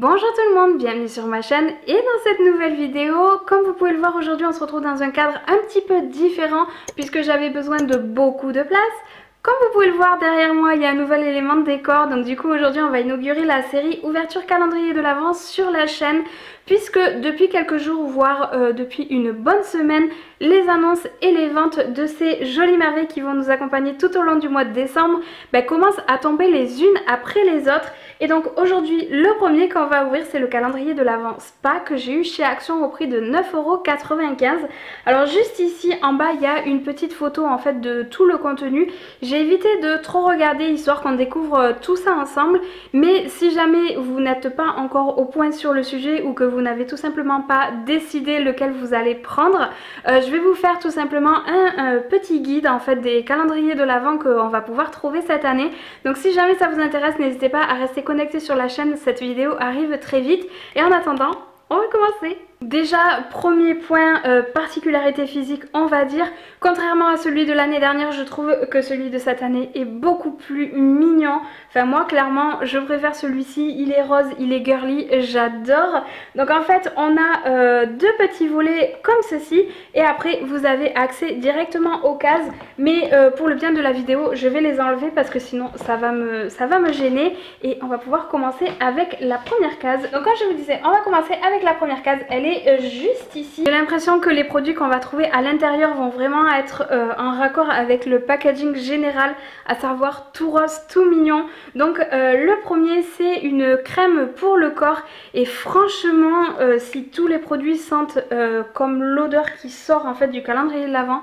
Bonjour tout le monde, bienvenue sur ma chaîne et dans cette nouvelle vidéo, comme vous pouvez le voir aujourd'hui, on se retrouve dans un cadre un petit peu différent puisque j'avais besoin de beaucoup de place. Comme vous pouvez le voir derrière moi, il y a un nouvel élément de décor, donc du coup aujourd'hui on va inaugurer la série ouverture calendrier de l'Avent sur la chaîne puisque depuis quelques jours, voire depuis une bonne semaine, les annonces et les ventes de ces jolies merveilles qui vont nous accompagner tout au long du mois de décembre commencent à tomber les unes après les autres. Et donc aujourd'hui, le premier qu'on va ouvrir, c'est le calendrier de l'Avent Spa que j'ai eu chez Action au prix de 9,95 €. Alors juste ici en bas, il y a une petite photo en fait de tout le contenu. J'ai évité de trop regarder histoire qu'on découvre tout ça ensemble. Mais si jamais vous n'êtes pas encore au point sur le sujet ou que vous n'avez tout simplement pas décidé lequel vous allez prendre, je vais vous faire tout simplement un petit guide en fait des calendriers de l'Avent qu'on va pouvoir trouver cette année. Donc si jamais ça vous intéresse, n'hésitez pas à rester connecté sur la chaîne, cette vidéo arrive très vite. Et en attendant, on va commencer. Déjà, premier point, particularité physique, on va dire. Contrairement à celui de l'année dernière, je trouve que celui de cette année est beaucoup plus mignon. Enfin moi, clairement, je préfère celui-ci. Il est rose, il est girly, j'adore. Donc en fait, on a deux petits volets comme ceci. Et après, vous avez accès directement aux cases. Mais pour le bien de la vidéo, je vais les enlever parce que sinon, ça va me gêner. Et on va pouvoir commencer avec la première case. Donc comme je vous disais, on va commencer avec la première case. Elle est juste ici. J'ai l'impression que les produits qu'on va trouver à l'intérieur vont vraiment être en raccord avec le packaging général, à savoir tout rose, tout mignon. Donc le premier, c'est une crème pour le corps et franchement si tous les produits sentent comme l'odeur qui sort en fait du calendrier de l'Avent,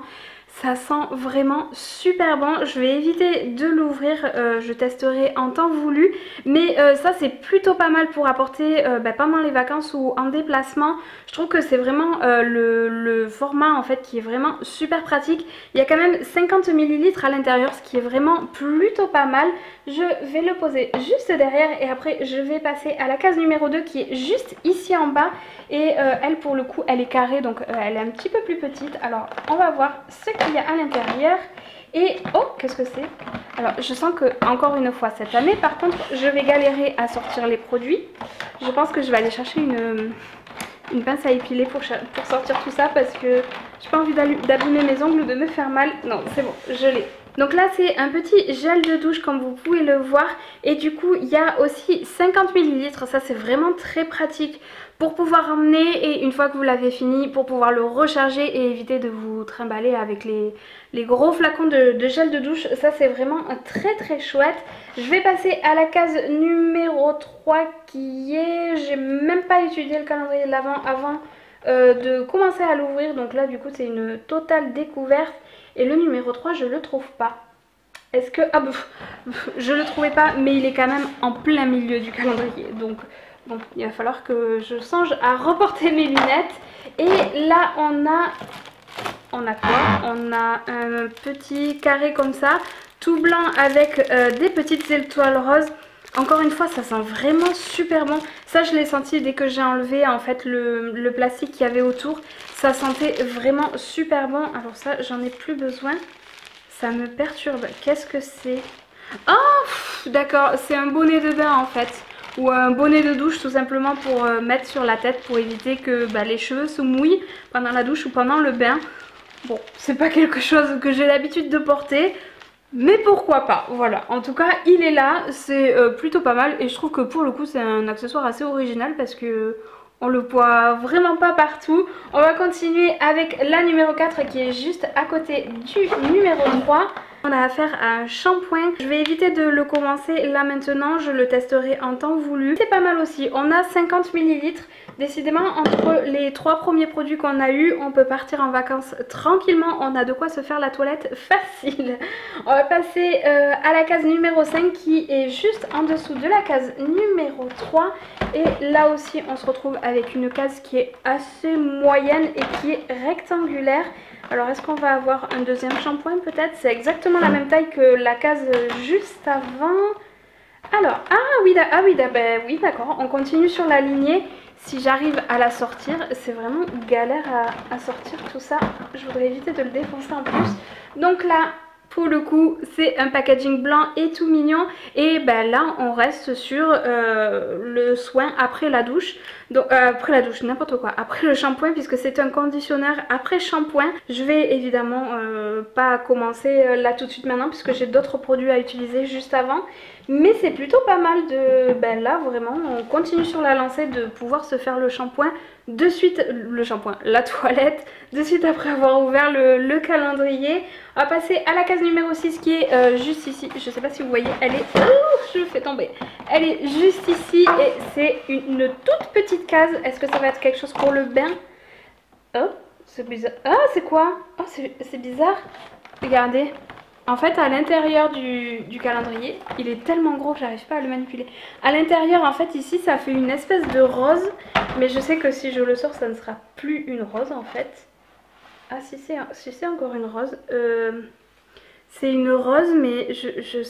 ça sent vraiment super bon. Je vais éviter de l'ouvrir, je testerai en temps voulu. Mais ça c'est plutôt pas mal pour apporter pendant les vacances ou en déplacement. Je trouve que c'est vraiment le format en fait qui est vraiment super pratique. Il y a quand même 50 ml à l'intérieur, ce qui est vraiment plutôt pas mal. Je vais le poser juste derrière et après je vais passer à la case numéro 2 qui est juste ici en bas. Et elle pour le coup elle est carrée, donc elle est un petit peu plus petite. Alors on va voir ce qu'il y a à l'intérieur. Et oh, qu'est-ce que c'est? Alors je sens que encore une fois cette année par contre je vais galérer à sortir les produits. Je pense que je vais aller chercher une pince à épiler pour sortir tout ça parce que j'ai pas envie d'abîmer mes ongles ou de me faire mal. Non, c'est bon, je l'ai. Donc là c'est un petit gel de douche comme vous pouvez le voir. Et du coup il y a aussi 50 ml, ça c'est vraiment très pratique pour pouvoir emmener et une fois que vous l'avez fini pour pouvoir le recharger et éviter de vous trimballer avec les gros flacons de gel de douche. Ça c'est vraiment très très chouette. Je vais passer à la case numéro 3 qui est... J'ai même pas étudié le calendrier de l'Avent avant de commencer à l'ouvrir. Donc là du coup c'est une totale découverte. Et le numéro 3 je le trouve pas. Est-ce que... Ah je le trouvais pas mais il est quand même en plein milieu du calendrier. Donc... bon, il va falloir que je songe à reporter mes lunettes. Et là, on a quoi? On a un petit carré comme ça, tout blanc avec des petites étoiles roses. Encore une fois, ça sent vraiment super bon. Ça, je l'ai senti dès que j'ai enlevé en fait le plastique qu'il y avait autour. Ça sentait vraiment super bon. Alors ça, j'en ai plus besoin. Ça me perturbe. Qu'est-ce que c'est? Oh, d'accord, c'est un bonnet de bain en fait. Ou un bonnet de douche tout simplement pour mettre sur la tête pour éviter que les cheveux se mouillent pendant la douche ou pendant le bain. Bon, c'est pas quelque chose que j'ai l'habitude de porter, mais pourquoi pas, voilà. En tout cas, il est là, c'est plutôt pas mal et je trouve que pour le coup c'est un accessoire assez original parce que on le voit vraiment pas partout. On va continuer avec la numéro 4 qui est juste à côté du numéro 3. On a affaire à un shampoing. Je vais éviter de le commencer là maintenant, je le testerai en temps voulu. C'est pas mal aussi, on a 50 ml. Décidément, entre les 3 premiers produits qu'on a eu, on peut partir en vacances tranquillement. On a de quoi se faire la toilette facile. On va passer à la case numéro 5 qui est juste en dessous de la case numéro 3. Et là aussi, on se retrouve avec une case qui est assez moyenne et qui est rectangulaire. Alors est-ce qu'on va avoir un deuxième shampoing peut-être? C'est exactement la même taille que la case juste avant. Alors, oui d'accord, on continue sur la lignée. Si j'arrive à la sortir, c'est vraiment galère à sortir tout ça. Je voudrais éviter de le défoncer en plus. Donc là, pour le coup c'est un packaging blanc et tout mignon. Et ben là on reste sur le soin après la douche. Donc après la douche, n'importe quoi, après le shampoing, puisque c'est un conditionneur après shampoing. Je vais évidemment pas commencer là tout de suite maintenant puisque j'ai d'autres produits à utiliser juste avant. Mais c'est plutôt pas mal de... Ben là vraiment on continue sur la lancée de pouvoir se faire le shampoing de suite, la toilette, de suite après avoir ouvert le calendrier. On va passer à la case numéro 6 qui est juste ici. Je sais pas si vous voyez, elle est... je le fais tomber. Elle est juste ici et c'est une toute petite case. Est-ce que ça va être quelque chose pour le bain? Oh, c'est bizarre. Ah, c'est quoi? Oh, c'est bizarre. Regardez. En fait, à l'intérieur du calendrier, il est tellement gros que j'arrive pas à le manipuler. À l'intérieur, en fait, ici, ça fait une espèce de rose. Mais je sais que si je le sors, ça ne sera plus une rose, en fait. Ah, si c'est encore une rose. C'est une rose, mais je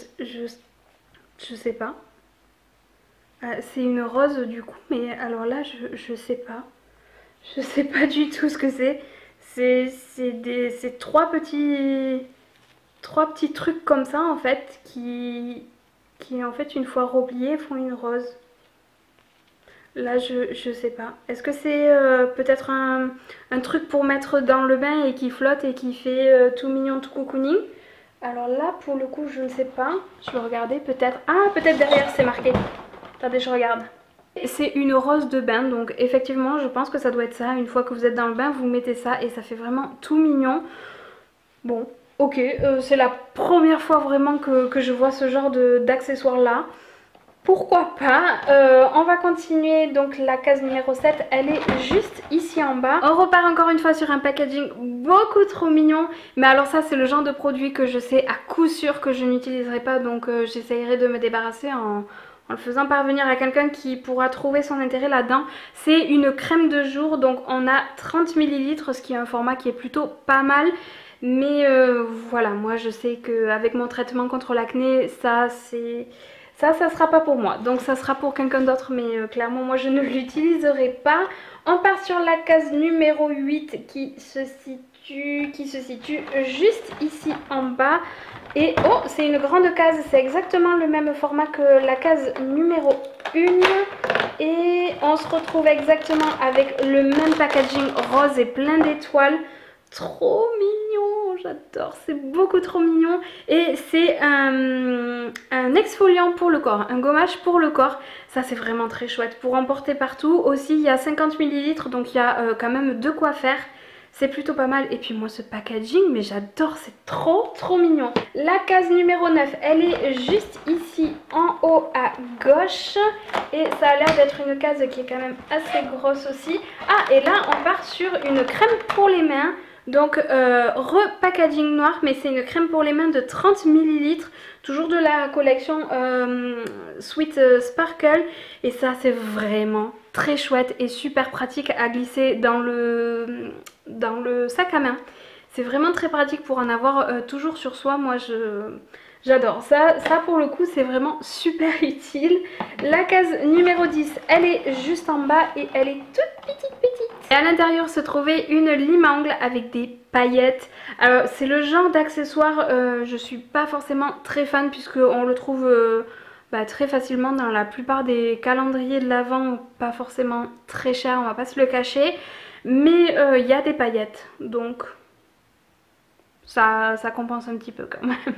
sais pas. C'est une rose, du coup, mais alors là, je sais pas. Je sais pas du tout ce que c'est. C'est trois petits trucs comme ça en fait qui en fait une fois repliés font une rose. Là je sais pas. Est-ce que c'est peut-être un truc pour mettre dans le bain et qui flotte et qui fait tout mignon, tout cocooning? Alors là pour le coup je ne sais pas. Je vais regarder peut-être. Ah peut-être derrière c'est marqué. Attendez je regarde. C'est une rose de bain, donc effectivement je pense que ça doit être ça. Une fois que vous êtes dans le bain vous mettez ça et ça fait vraiment tout mignon. Bon, ok, c'est la première fois vraiment que je vois ce genre d'accessoires là. Pourquoi pas. On va continuer, donc la case numéro 7, elle est juste ici en bas. On repart encore une fois sur un packaging beaucoup trop mignon. Mais alors ça c'est le genre de produit que je sais à coup sûr que je n'utiliserai pas. Donc j'essayerai de me débarrasser en le faisant parvenir à quelqu'un qui pourra trouver son intérêt là-dedans. C'est une crème de jour, donc on a 30 ml, ce qui est un format qui est plutôt pas mal. Mais voilà, moi je sais qu'avec mon traitement contre l'acné, ça sera pas pour moi. Donc ça sera pour quelqu'un d'autre, mais clairement moi je ne l'utiliserai pas. On part sur la case numéro 8 qui se situe juste ici en bas. Et oh, c'est une grande case, c'est exactement le même format que la case numéro 1. Et on se retrouve exactement avec le même packaging rose et plein d'étoiles. Trop mignon, j'adore, c'est beaucoup trop mignon. Et c'est un exfoliant pour le corps, un gommage pour le corps. Ça c'est vraiment très chouette pour emporter partout. Aussi il y a 50 ml, donc il y a quand même de quoi faire. C'est plutôt pas mal. Et puis moi ce packaging, mais j'adore, c'est trop mignon. La case numéro 9, elle est juste ici en haut à gauche. Et ça a l'air d'être une case qui est quand même assez grosse aussi. Ah et là on part sur une crème pour les mains. Donc repackaging noir, mais c'est une crème pour les mains de 30 ml. Toujours de la collection Sweet Sparkle. Et ça c'est vraiment très chouette et super pratique à glisser dans le sac à main. C'est vraiment très pratique pour en avoir toujours sur soi. Moi j'adore ça pour le coup, c'est vraiment super utile. La case numéro 10, elle est juste en bas et elle est toute petite. Et à l'intérieur se trouvait une lime à ongles avec des paillettes. Alors c'est le genre d'accessoire, je suis pas forcément très fan puisque on le trouve très facilement dans la plupart des calendriers de l'Avent, pas forcément très cher, on va pas se le cacher. Mais il y a des paillettes, donc ça compense un petit peu quand même.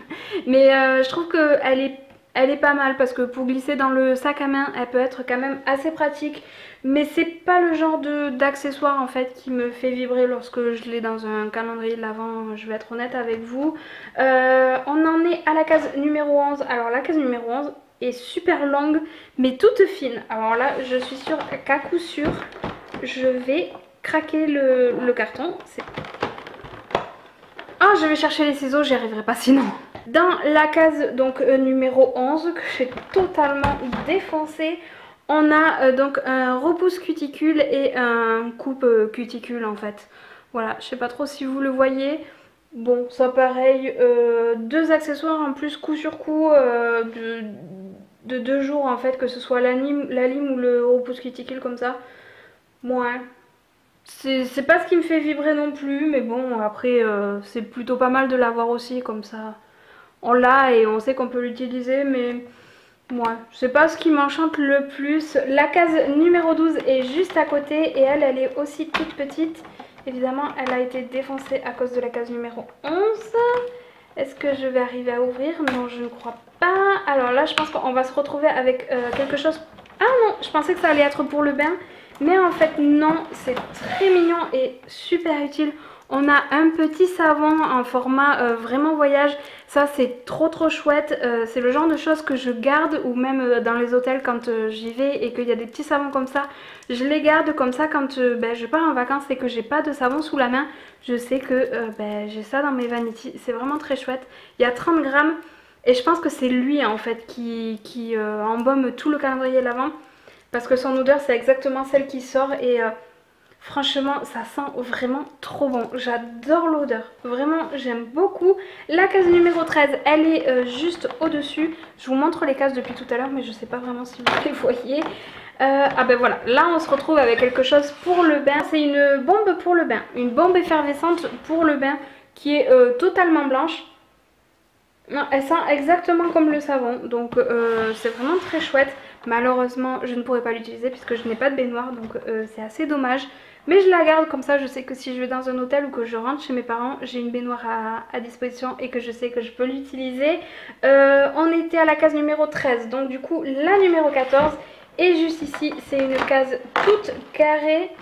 Mais je trouve qu'elle est pas mal parce que pour glisser dans le sac à main, elle peut être quand même assez pratique. Mais c'est pas le genre d'accessoire en fait qui me fait vibrer lorsque je l'ai dans un calendrier de l'Avent, je vais être honnête avec vous. On en est à la case numéro 11. Alors la case numéro 11 est super longue mais toute fine. Alors là je suis sûre qu'à coup sûr je vais craquer le carton. Ah, je vais chercher les ciseaux, j'y arriverai pas sinon. Dans la case donc numéro 11 que j'ai totalement défoncé, on a donc un repousse cuticule et un coupe cuticule en fait. Voilà, je sais pas trop si vous le voyez. Bon, ça pareil, deux accessoires en plus coup sur coup de 2 jours en fait, que ce soit la lime ou le repousse cuticule comme ça. Ouais. C'est pas ce qui me fait vibrer non plus, mais bon après c'est plutôt pas mal de l'avoir aussi comme ça. on l'a et on sait qu'on peut l'utiliser, mais moi, c'est pas ce qui m'enchante le plus. La case numéro 12 est juste à côté et elle est aussi toute petite. Évidemment, elle a été défoncée à cause de la case numéro 11. Est-ce que je vais arriver à ouvrir? Non, je ne crois pas. Alors là, je pense qu'on va se retrouver avec quelque chose... Ah non, je pensais que ça allait être pour le bain. Mais en fait, non, c'est très mignon et super utile. On a un petit savon en format vraiment voyage. Ça, c'est trop chouette. C'est le genre de choses que je garde, ou même dans les hôtels quand j'y vais et qu'il y a des petits savons comme ça. Je les garde comme ça quand je pars en vacances et que j'ai pas de savon sous la main. Je sais que j'ai ça dans mes vanities. C'est vraiment très chouette. Il y a 30 grammes et je pense que c'est lui en fait qui embaume tout le calendrier l'avant. Parce que son odeur, c'est exactement celle qui sort et... franchement, ça sent vraiment trop bon. J'adore l'odeur. Vraiment, j'aime beaucoup. La case numéro 13, elle est juste au-dessus. Je vous montre les cases depuis tout à l'heure, mais je ne sais pas vraiment si vous les voyez. Ah ben voilà, là on se retrouve avec quelque chose pour le bain. C'est une bombe pour le bain. Une bombe effervescente pour le bain qui est totalement blanche. Non, elle sent exactement comme le savon. Donc c'est vraiment très chouette. Malheureusement, je ne pourrai pas l'utiliser puisque je n'ai pas de baignoire. Donc c'est assez dommage. Mais je la garde comme ça, je sais que si je vais dans un hôtel ou que je rentre chez mes parents, j'ai une baignoire à disposition et que je sais que je peux l'utiliser. On était à la case numéro 13, donc du coup la numéro 14 est juste ici. C'est une case toute carrée.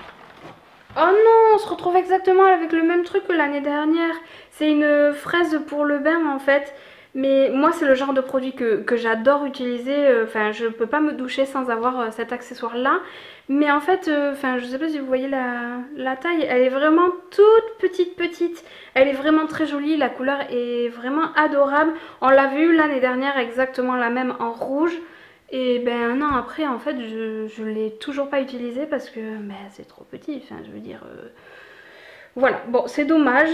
Oh non, on se retrouve exactement avec le même truc que l'année dernière. C'est une fraise pour le bain en fait. Mais moi c'est le genre de produit que j'adore utiliser, enfin je peux pas me doucher sans avoir cet accessoire là. Mais en fait, je sais pas si vous voyez la taille, elle est vraiment toute petite. Elle est vraiment très jolie, la couleur est vraiment adorable. On l'a vu l'année dernière exactement la même en rouge. Et ben un an après en fait je l'ai toujours pas utilisée parce que c'est trop petit, enfin je veux dire... Voilà, bon c'est dommage,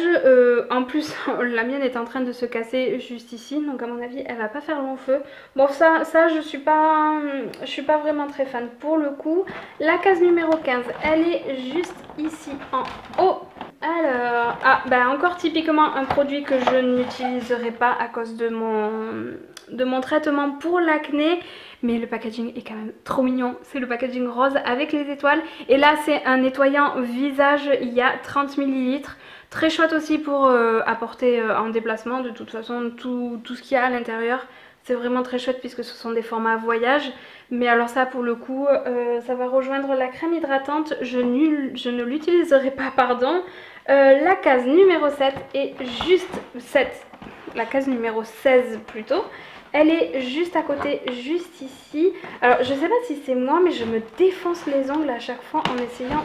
en plus la mienne est en train de se casser juste ici, donc à mon avis elle va pas faire long feu. Bon ça je suis pas vraiment très fan pour le coup. La case numéro 15, elle est juste ici en haut. Alors, encore typiquement un produit que je n'utiliserai pas à cause de mon traitement pour l'acné. Mais le packaging est quand même trop mignon. C'est le packaging rose avec les étoiles. Et là, c'est un nettoyant visage. Il y a 30 ml. Très chouette aussi pour apporter en déplacement. De toute façon, tout ce qu'il y a à l'intérieur, c'est vraiment très chouette puisque ce sont des formats voyage. Mais alors ça, pour le coup, ça va rejoindre la crème hydratante. Je ne l'utiliserai pas, pardon. La case numéro 7 est juste 7. La case numéro 16 plutôt. Elle est juste à côté, juste ici. Alors je sais pas si c'est moi, mais je me défonce les ongles à chaque fois en essayant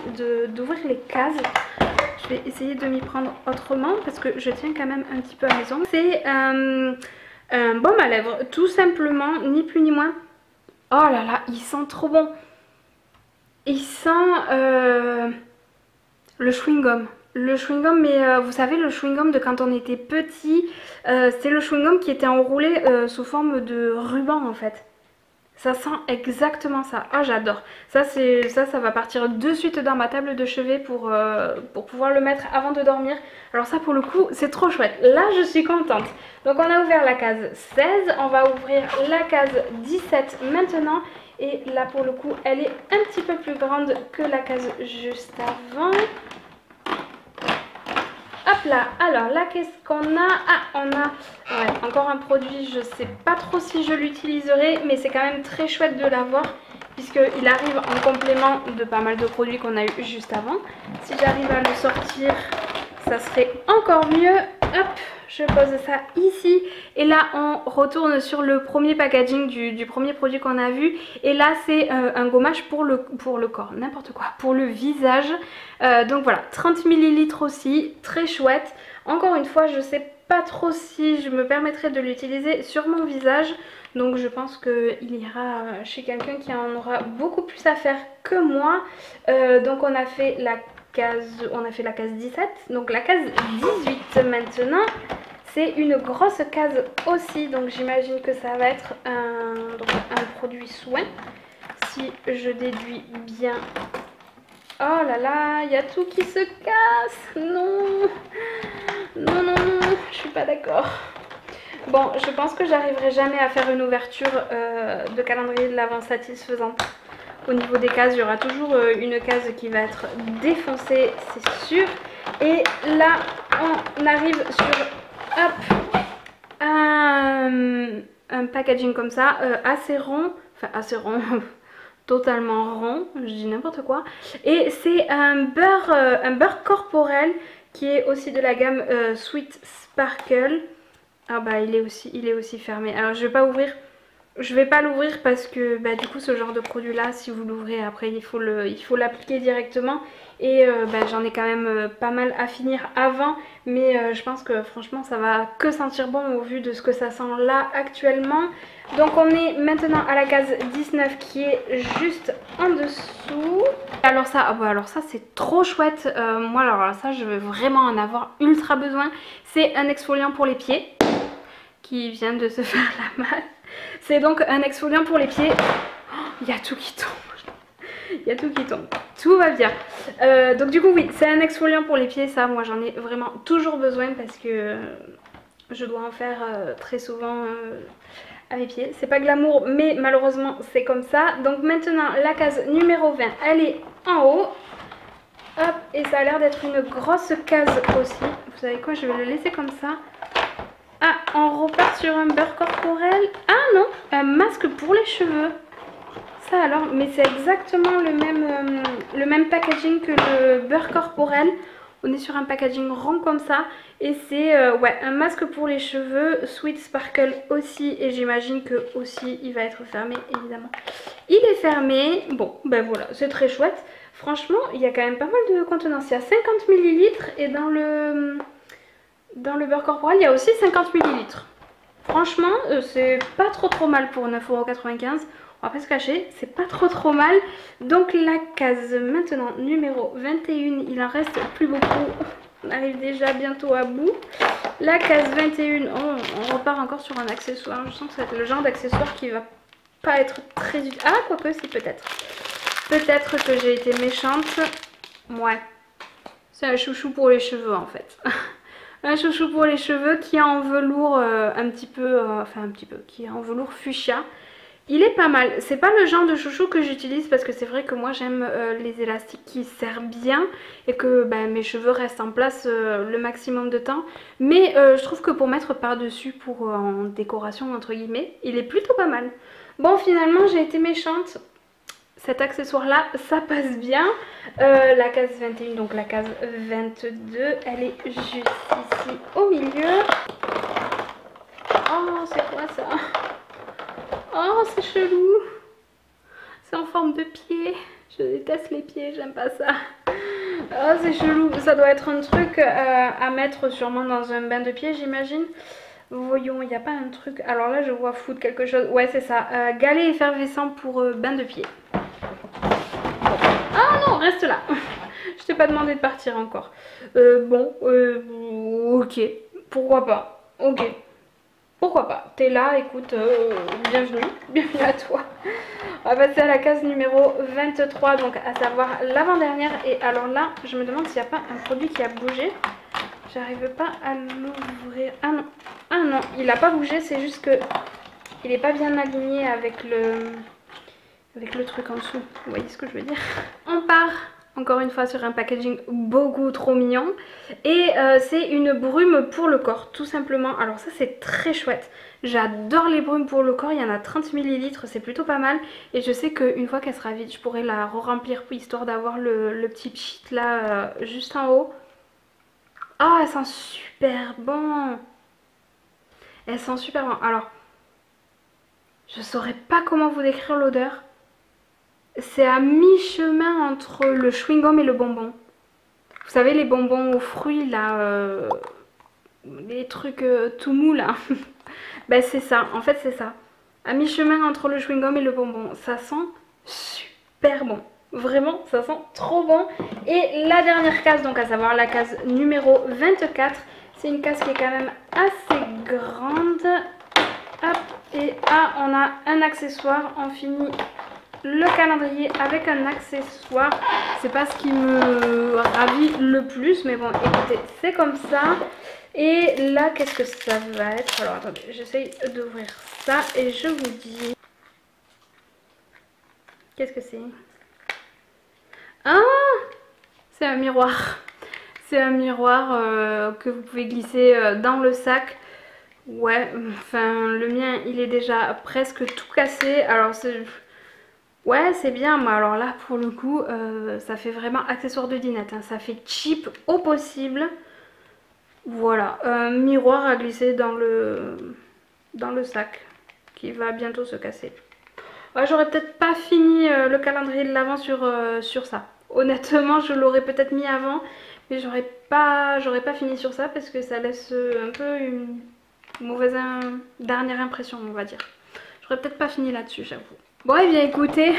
d'ouvrir les cases. Je vais essayer de m'y prendre autrement parce que je tiens quand même un petit peu à mes ongles. C'est un baume à lèvres, tout simplement, ni plus ni moins. Oh là là, il sent trop bon. Il sent le chewing-gum. Le chewing-gum, mais vous savez, le chewing-gum de quand on était petit, c'est le chewing-gum qui était enroulé sous forme de ruban en fait. Ça sent exactement ça. Ah, j'adore. Ça va partir de suite dans ma table de chevet pour pouvoir le mettre avant de dormir. Alors ça, pour le coup, c'est trop chouette. Là, je suis contente. Donc on a ouvert la case 16, on va ouvrir la case 17 maintenant. Et là, pour le coup, elle est un petit peu plus grande que la case juste avant. Hop là, alors là qu'est-ce qu'on a? Ah, on a encore un produit, je sais pas trop si je l'utiliserai, mais c'est quand même très chouette de l'avoir puisqu'il arrive en complément de pas mal de produits qu'on a eu juste avant. Si j'arrive à le sortir, ça serait encore mieux. Hop, je pose ça ici et là on retourne sur le premier packaging du premier produit qu'on a vu et là c'est un gommage pour le corps, n'importe quoi, pour le visage. Donc voilà, 30 ml aussi, très chouette. Encore une fois, je sais pas trop si je me permettrai de l'utiliser sur mon visage, donc je pense qu'il ira chez quelqu'un qui en aura beaucoup plus à faire que moi. Donc on a fait la case 17, donc la case 18 maintenant. C'est une grosse case aussi, donc j'imagine que ça va être un produit soin, si je déduis bien. Oh là là, il y a tout qui se casse. Non, non, non, non, je suis pas d'accord. Bon, je pense que j'arriverai jamais à faire une ouverture de calendrier de l'Avent satisfaisante. Au niveau des cases, il y aura toujours une case qui va être défoncée, c'est sûr. Et là, on arrive sur hop, un packaging comme ça, assez rond, enfin assez rond, totalement rond, je dis n'importe quoi. Et c'est un beurre corporel qui est aussi de la gamme Sweet Sparkle. Ah bah il est aussi fermé. Alors je vais pas ouvrir. Je vais pas l'ouvrir parce que bah, du coup ce genre de produit là, si vous l'ouvrez après il faut l'appliquer directement. Et bah, j'en ai quand même pas mal à finir avant. Mais je pense que franchement ça va que sentir bon au vu de ce que ça sent là actuellement. Donc on est maintenant à la case 19 qui est juste en dessous. Alors ça, ah bah alors ça c'est trop chouette. Moi alors ça je vais vraiment en avoir ultra besoin. C'est un exfoliant pour les pieds qui vient de se faire la malle. C'est donc un exfoliant pour les pieds. Il y a tout qui tombe. Il y a tout qui tombe. Tout va bien. Donc du coup oui, c'est un exfoliant pour les pieds. Ça moi j'en ai vraiment toujours besoin parce que je dois en faire très souvent à mes pieds. C'est pas glamour mais malheureusement c'est comme ça. Donc maintenant la case numéro 20 elle est en haut. Hop, et ça a l'air d'être une grosse case aussi. Vous savez quoi, je vais le laisser comme ça. Ah, on repart sur un beurre corporel. Ah non, un masque pour les cheveux. Ça alors, mais c'est exactement le même packaging que le beurre corporel. On est sur un packaging rond comme ça. Et c'est ouais, un masque pour les cheveux, Sweet Sparkle aussi. Et j'imagine que aussi il va être fermé, évidemment. Il est fermé. Bon, ben voilà, c'est très chouette. Franchement, il y a quand même pas mal de contenance. Il y a 50 ml et dans le beurre corporel, il y a aussi 50 ml. Franchement, c'est pas trop mal pour 9,95 €. On va pas se cacher, c'est pas trop mal. Donc la case maintenant numéro 21, il en reste plus beaucoup. On arrive déjà bientôt à bout. La case 21, on repart encore sur un accessoire. Je sens que c'est le genre d'accessoire qui va pas être très utile. Ah, quoique si, peut-être. Peut-être que j'ai été méchante. Ouais. C'est un chouchou pour les cheveux en fait. Un chouchou pour les cheveux qui est en velours qui est en velours fuchsia. Il est pas mal. C'est pas le genre de chouchou que j'utilise parce que c'est vrai que moi j'aime les élastiques qui serrent bien et que bah, mes cheveux restent en place le maximum de temps. Mais je trouve que pour mettre par-dessus pour en décoration entre guillemets, il est plutôt pas mal. Bon, finalement j'ai été méchante. Cet accessoire là, ça passe bien. La case 21, donc la case 22, elle est juste ici au milieu. Oh, c'est quoi ça? Oh, c'est chelou. C'est en forme de pied. Je déteste les pieds, j'aime pas ça. Oh, c'est chelou. Ça doit être un truc à mettre sûrement dans un bain de pied, j'imagine. Voyons, il n'y a pas un truc... Alors là, je vois foutre quelque chose. Ouais, c'est ça. Galet effervescent pour bain de pied. Ah non, reste là. Je t'ai pas demandé de partir encore. Ok. Pourquoi pas. Ok. Pourquoi pas. T'es là, écoute, bienvenue. Bienvenue à toi. On va passer à la case numéro 23, donc à savoir l'avant-dernière. Et alors là, je me demande s'il n'y a pas un produit qui a bougé. J'arrive pas à l'ouvrir. Ah non. Ah non, il n'a pas bougé, c'est juste que il n'est pas bien aligné avec le truc en dessous. Vous voyez ce que je veux dire? On part encore une fois sur un packaging beaucoup trop mignon. Et c'est une brume pour le corps, tout simplement. Alors ça c'est très chouette. J'adore les brumes pour le corps, il y en a 30 ml, c'est plutôt pas mal. Et je sais qu'une fois qu'elle sera vide, je pourrai la re-remplir histoire d'avoir le petit pchit là juste en haut. Ah, elle sent super bon. Elle sent super bon. Alors, je saurais pas comment vous décrire l'odeur. C'est à mi-chemin entre le chewing-gum et le bonbon. Vous savez, les bonbons aux fruits, là, les trucs tout mous, là. Ben, c'est ça, en fait, c'est ça. À mi-chemin entre le chewing-gum et le bonbon. Ça sent super bon. Vraiment, ça sent trop bon. Et la dernière case, donc à savoir la case numéro 24. C'est une case qui est quand même assez grande. Hop, et on a un accessoire. On finit le calendrier avec un accessoire. C'est pas ce qui me ravit le plus, mais bon, écoutez, c'est comme ça. Et là, qu'est-ce que ça va être? Alors attendez, j'essaye d'ouvrir ça et je vous dis. Qu'est-ce que c'est? Ah! C'est un miroir. C'est un miroir que vous pouvez glisser dans le sac. Ouais, enfin le mien il est déjà presque tout cassé. Alors c'est... Ouais, c'est bien, mais alors là pour le coup ça fait vraiment accessoire de dinette, hein. Ça fait cheap au possible. Voilà, un miroir à glisser dans le sac qui va bientôt se casser. Ouais, j'aurais peut-être pas fini le calendrier de l'Avent sur ça. Honnêtement, je l'aurais peut-être mis avant, mais j'aurais pas fini sur ça parce que ça laisse un peu une mauvaise dernière impression, on va dire. J'aurais peut-être pas fini là-dessus, j'avoue. Bon, et bien écoutez,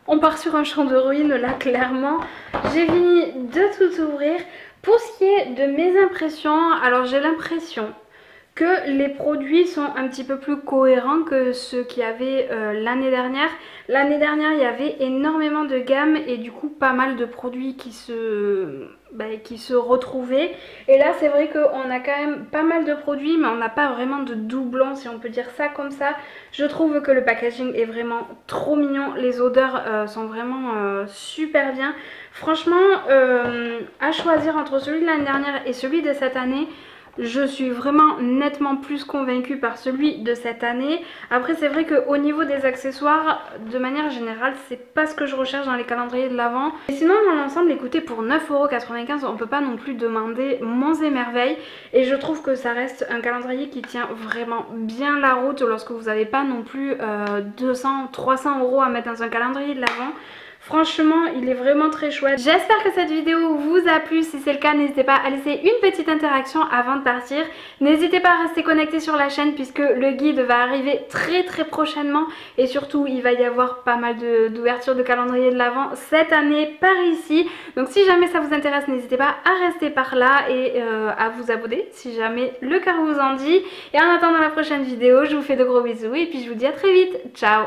on part sur un champ de ruines là, clairement. J'ai fini de tout ouvrir. Pour ce qui est de mes impressions, alors j'ai l'impression que les produits sont un petit peu plus cohérents que ceux qu'il y avait l'année dernière. L'année dernière, il y avait énormément de gammes et du coup pas mal de produits qui se retrouvaient. Et là, c'est vrai qu'on a quand même pas mal de produits, mais on n'a pas vraiment de doublons, si on peut dire ça comme ça. Je trouve que le packaging est vraiment trop mignon. Les odeurs sont vraiment super bien. Franchement, à choisir entre celui de l'année dernière et celui de cette année, je suis vraiment nettement plus convaincue par celui de cette année. Après, c'est vrai qu'au niveau des accessoires, de manière générale, c'est pas ce que je recherche dans les calendriers de l'Avent. Et sinon, dans l'ensemble, écoutez, pour 9,95 €, on peut pas non plus demander monts et merveilles. Et je trouve que ça reste un calendrier qui tient vraiment bien la route lorsque vous n'avez pas non plus 200, 300 € à mettre dans un calendrier de l'Avent. Franchement, il est vraiment très chouette. J'espère que cette vidéo vous a plu. Si c'est le cas, n'hésitez pas à laisser une petite interaction avant de partir. N'hésitez pas à rester connecté sur la chaîne puisque le guide va arriver très prochainement. Et surtout, il va y avoir pas mal d'ouvertures de calendrier de l'Avent cette année par ici. Donc si jamais ça vous intéresse, n'hésitez pas à rester par là et à vous abonner si jamais le cœur vous en dit. Et en attendant la prochaine vidéo, je vous fais de gros bisous et puis je vous dis à très vite. Ciao!